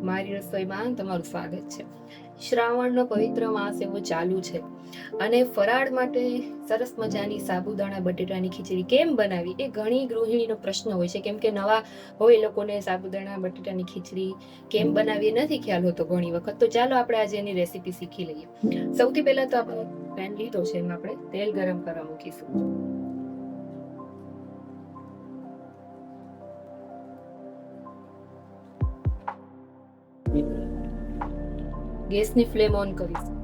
મારી રસોઈમાં તમારું સ્વાગત છે. શ્રાવણનો પવિત્ર માસ એવો ચાલુ છે અને ફરાળ માટે સરસ મજાની સાબુદાણા બટેટાની ખીચડી કેમ બનાવી એ ઘણી ગૃહિણીનો પ્રશ્ન હોય છે, કેમ કે નવા હોય લોકોને સાબુદાણા બટેટાની ખીચડી કેમ બનાવી નથી ખ્યાલ હોતો ઘણી વખત. તો ચાલો આપણે આજે એની રેસીપી શીખી લઈએ. સૌથી પહેલા તો આપણે પેન લીધો છે, એમાં આપણે તેલ ગરમ કરવા મૂકીશું. ગેસની ફ્લેમ ઓન કરીશું.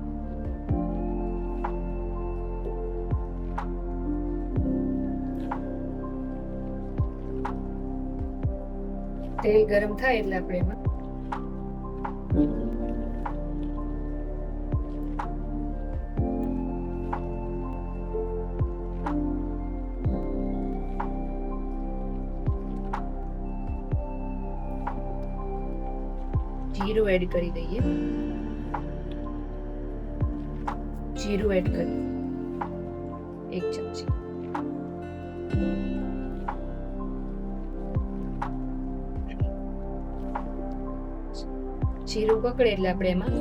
તેલ ગરમ થાય એટલે આપણે એમાં જીરું એડ કરી દઈએ. જીરું એડ કરી 1 ચમચી. જીરું પકડે એટલે આપણે એમાં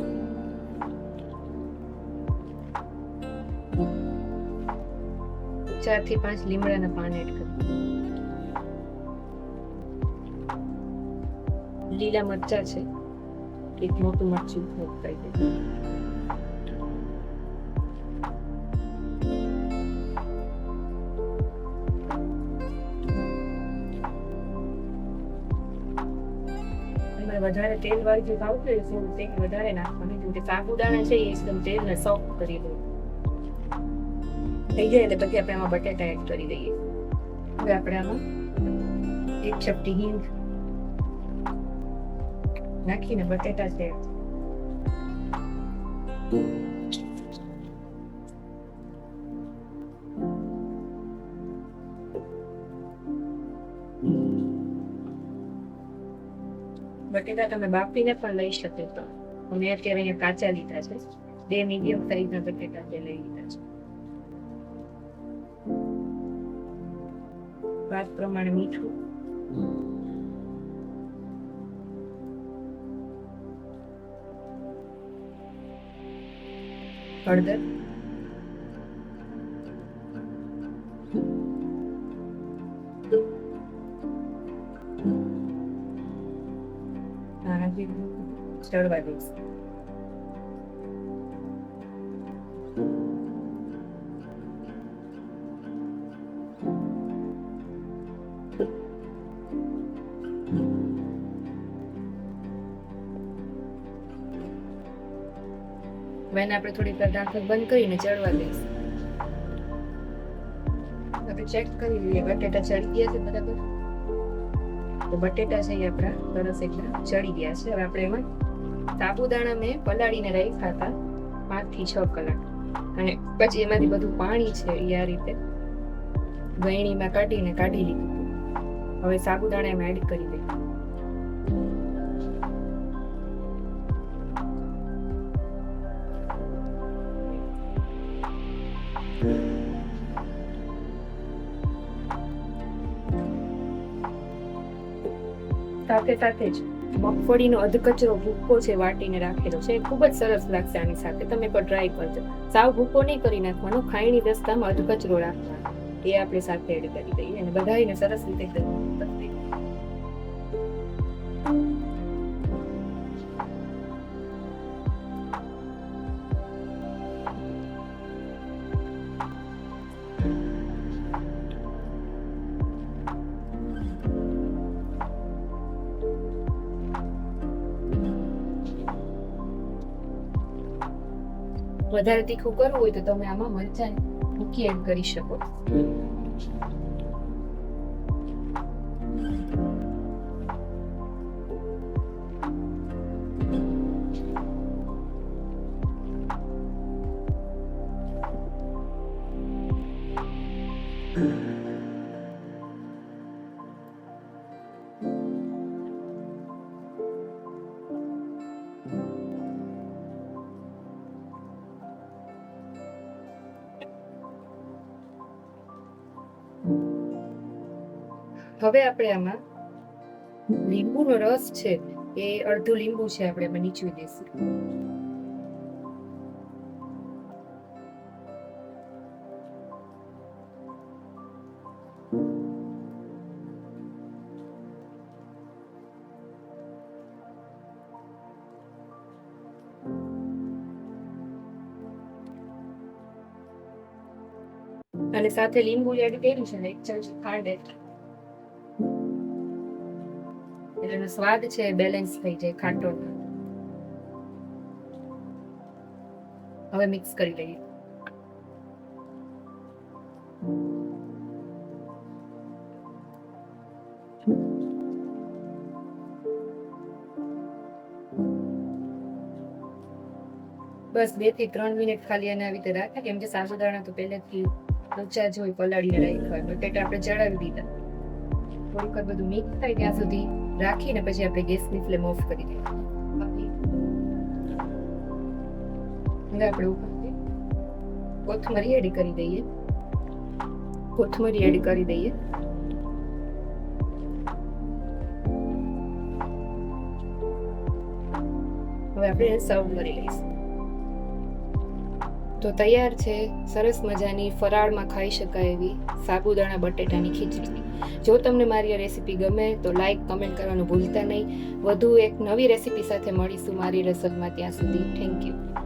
4 થી 5 લીમડાના પાન એડ કરીએ. લીલા મરચા છે, એક મોટું મરચું કરી દઈએ. વધારે તેલ વાળી જો ખાવું જોઈએ તો તેલ વધારે નાખવાનું, કેમ કે સાબુદાણા છે એ એકદમ તેલને સોફ્ટ કરી દે. થઈ જાય એટલે પછી આપણે આમાં બટેટા એડ કરી દઈએ. હવે આપણે આમાં 1 ચપટી હિંગ નાખીને બટેટા છે બટેટા તમે બાફીને પણ લઈ શકો છો. મેં અત્યારે અહીંયા કાચા લીધા છે, 2 મીડિયમ સાઈઝના બટેટા લઈ લીધા છે. સ્વાદ પ્રમાણે મીઠું, હળદર, ચડવા દઈશ. એને આપણે થોડીક ઢાંકણ બંધ કરીને ચડવા દઈશું. આપણે ચેક કરી લઈએ બટેટા ચડી ગયા છે બરાબર. તો બટેટા છે એ આપણા સરસ એકદમ ચડી ગયા છે. હવે આપણે એમાં સાબુદાણા મેં પલાળીને રાખ્યા હતા 5 થી 6 કલાક, અને પછી એમાંથી બધું પાણી છે એ આ રીતે ગળણીમાં કાઢી લીધું. હવે સાબુદાણા એમાં એડ કરી દઈએ. સાથે સાથે જ મગફળીનો અધકચરો ભૂકો છે વાટીને રાખેલો છે, ખૂબ જ સરસ લાગશે આની સાથે. તમે પણ ટ્રાય કરજો. સાવ ભૂકો નહીં કરી નાખવાનો, ખાયણી દસ્તામાં અધકચરો રાખવાનો, એ આપણે સાથે એડ કરી દઈએ અને બધાને સરસ રીતે કરી. વધારે તીખું કરવું હોય તો તમે આમાં મરચાં ભૂકી એડ કરી શકો. હવે આપણે આમાં લીંબુનો રસ છે એ અડધું લીંબુ છે આપણે એમાં નીચવી દઈશું. અને સાથે લીંબુ એડ કર્યું છે ને 1 ચમચી ખાંડ એડ, એટલે એનો સ્વાદ છે બેલેન્સ થઈ જાય ખાટો. હવે મિક્સ કરી લઈએ. બસ 2 થી 3 મિનિટ ખાલી એને આવી રીતે રાખે, કેમ કે સાબુદાણા તો પહેલેથી ઊંચા જ હોય, પલાળીને રાખ્યા હોય. બટેટા આપણે ચડાવી દીધા, થોડીક વાર બધું મિક્સ થાય ત્યાં સુધી રાખીને પછી આપણે ગેસની ફ્લેમ ઓફ કરી દઈએ. હવે આપણે ઉપરથી કોથમરી એડ કરી દઈએ. કોથમરી એડ કરી દઈએ. હવે આપણે સર્વ કરી લઈશું. તો તૈયાર છે સરસ મજાની ફરાળમાં ખાઈ શકાય એવી સાબુદાણા બટેટાની ખીચડી. જો તમને મારી આ રેસીપી ગમે તો લાઈક કમેન્ટ કરવાનું ભૂલતા નહીં. વધુ એક નવી રેસીપી સાથે મળીશું મારી રસોઈમાં. ત્યાં સુધી થેન્ક યુ.